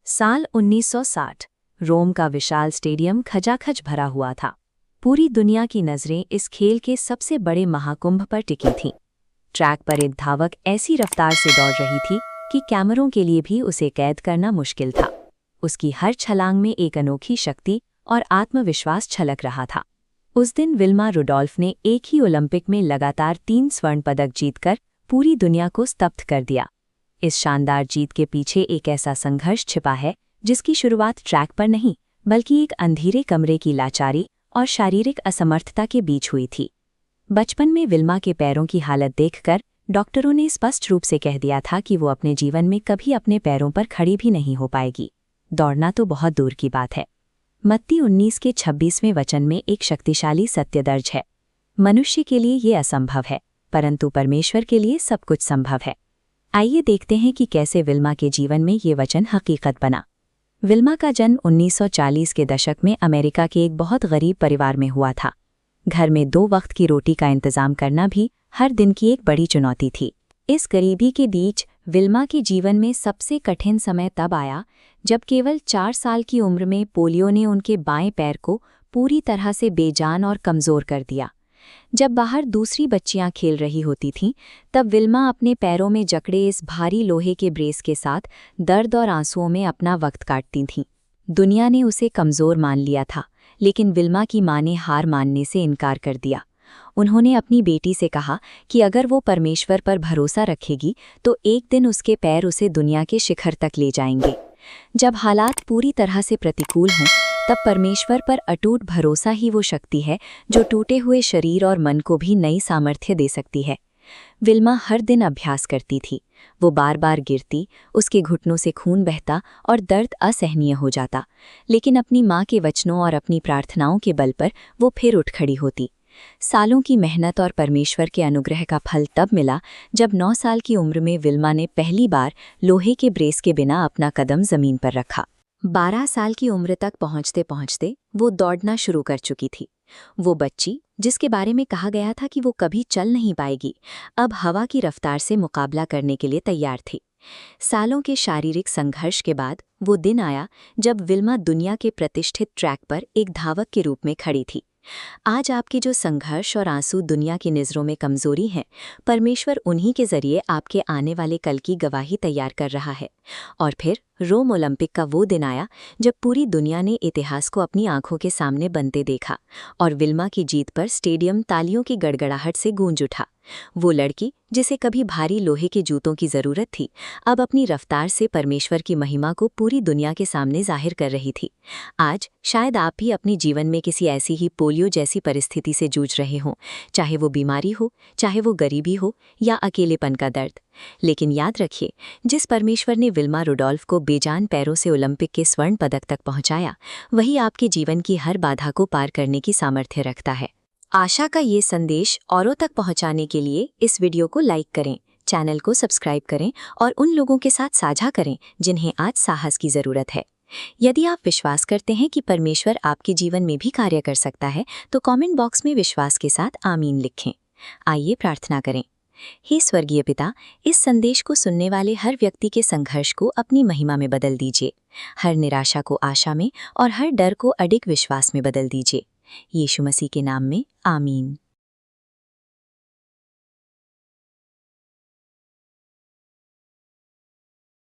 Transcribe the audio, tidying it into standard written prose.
साल 1960। रोम का विशाल स्टेडियम खचाखच भरा हुआ था। पूरी दुनिया की नज़रें इस खेल के सबसे बड़े महाकुंभ पर टिकी थीं। ट्रैक पर एक धावक ऐसी रफ्तार से दौड़ रही थी कि कैमरों के लिए भी उसे कैद करना मुश्किल था। उसकी हर छलांग में एक अनोखी शक्ति और आत्मविश्वास छलक रहा था। उस दिन विल्मा रुडोल्फ ने एक ही ओलंपिक में लगातार 3 स्वर्ण पदक जीतकर पूरी दुनिया को स्तब्ध कर दिया। इस शानदार जीत के पीछे एक ऐसा संघर्ष छिपा है जिसकी शुरुआत ट्रैक पर नहीं बल्कि एक अंधेरे कमरे की लाचारी और शारीरिक असमर्थता के बीच हुई थी। बचपन में विल्मा के पैरों की हालत देखकर डॉक्टरों ने स्पष्ट रूप से कह दिया था कि वो अपने जीवन में कभी अपने पैरों पर खड़ी भी नहीं हो पाएगी। दौड़ना तो बहुत दूर की बात है। मत्ती 19 के 26वें वचन में एक शक्तिशाली सत्य दर्ज है। मनुष्य के लिए ये असंभव है, परंतु परमेश्वर के लिए सब कुछ संभव है। आइए देखते हैं कि कैसे विल्मा के जीवन में ये वचन हकीकत बना। विल्मा का जन्म 1940 के दशक में अमेरिका के एक बहुत गरीब परिवार में हुआ था। घर में 2 वक्त की रोटी का इंतजाम करना भी हर दिन की एक बड़ी चुनौती थी। इस गरीबी के बीच विल्मा के जीवन में सबसे कठिन समय तब आया जब केवल 4 साल की उम्र में पोलियो ने उनके बाएं पैर को पूरी तरह से बेजान और कमज़ोर कर दिया। जब बाहर दूसरी बच्चियां खेल रही होती थीं, तब विल्मा अपने पैरों में जकड़े इस भारी लोहे के ब्रेस के साथ दर्द और आंसुओं में अपना वक्त काटती थीं। दुनिया ने उसे कमज़ोर मान लिया था, लेकिन विल्मा की मां ने हार मानने से इनकार कर दिया। उन्होंने अपनी बेटी से कहा कि अगर वो परमेश्वर पर भरोसा रखेगी तो एक दिन उसके पैर उसे दुनिया के शिखर तक ले जाएंगे। जब हालात पूरी तरह से प्रतिकूल हों, तब परमेश्वर पर अटूट भरोसा ही वो शक्ति है जो टूटे हुए शरीर और मन को भी नई सामर्थ्य दे सकती है। विल्मा हर दिन अभ्यास करती थी। वो बार बार गिरती, उसके घुटनों से खून बहता और दर्द असहनीय हो जाता, लेकिन अपनी माँ के वचनों और अपनी प्रार्थनाओं के बल पर वो फिर उठ खड़ी होती। सालों की मेहनत और परमेश्वर के अनुग्रह का फल तब मिला जब 9 साल की उम्र में विल्मा ने पहली बार लोहे के ब्रेस के बिना अपना कदम जमीन पर रखा। 12 साल की उम्र तक पहुंचते पहुंचते वो दौड़ना शुरू कर चुकी थी। वो बच्ची जिसके बारे में कहा गया था कि वो कभी चल नहीं पाएगी, अब हवा की रफ्तार से मुकाबला करने के लिए तैयार थी। सालों के शारीरिक संघर्ष के बाद वो दिन आया जब विल्मा दुनिया के प्रतिष्ठित ट्रैक पर एक धावक के रूप में खड़ी थी। आज आपके जो संघर्ष और आंसू दुनिया की नज़रों में कमज़ोरी हैं, परमेश्वर उन्हीं के ज़रिए आपके आने वाले कल की गवाही तैयार कर रहा है। और फिर रोम ओलंपिक का वो दिन आया जब पूरी दुनिया ने इतिहास को अपनी आंखों के सामने बनते देखा और विल्मा की जीत पर स्टेडियम तालियों की गड़गड़ाहट से गूंज उठा। वो लड़की जिसे कभी भारी लोहे के जूतों की ज़रूरत थी, अब अपनी रफ्तार से परमेश्वर की महिमा को पूरी दुनिया के सामने जाहिर कर रही थी। आज शायद आप भी अपने जीवन में किसी ऐसी ही पोलियो जैसी परिस्थिति से जूझ रहे हों, चाहे वो बीमारी हो, चाहे वो गरीबी हो या अकेलेपन का दर्द। लेकिन याद रखिए, जिस परमेश्वर ने विल्मा रुडोल्फ को बेजान पैरों से ओलंपिक के स्वर्ण पदक तक पहुंचाया, वही आपके जीवन की हर बाधा को पार करने की सामर्थ्य रखता है। आशा का ये संदेश औरों तक पहुंचाने के लिए इस वीडियो को लाइक करें, चैनल को सब्सक्राइब करें और उन लोगों के साथ साझा करें जिन्हें आज साहस की ज़रूरत है। यदि आप विश्वास करते हैं कि परमेश्वर आपके जीवन में भी कार्य कर सकता है, तो कमेंट बॉक्स में विश्वास के साथ आमीन लिखें। आइए प्रार्थना करें। हे स्वर्गीय पिता, इस संदेश को सुनने वाले हर व्यक्ति के संघर्ष को अपनी महिमा में बदल दीजिए। हर निराशा को आशा में और हर डर को अडिग विश्वास में बदल दीजिए। यीशु मसीह के नाम में आमीन।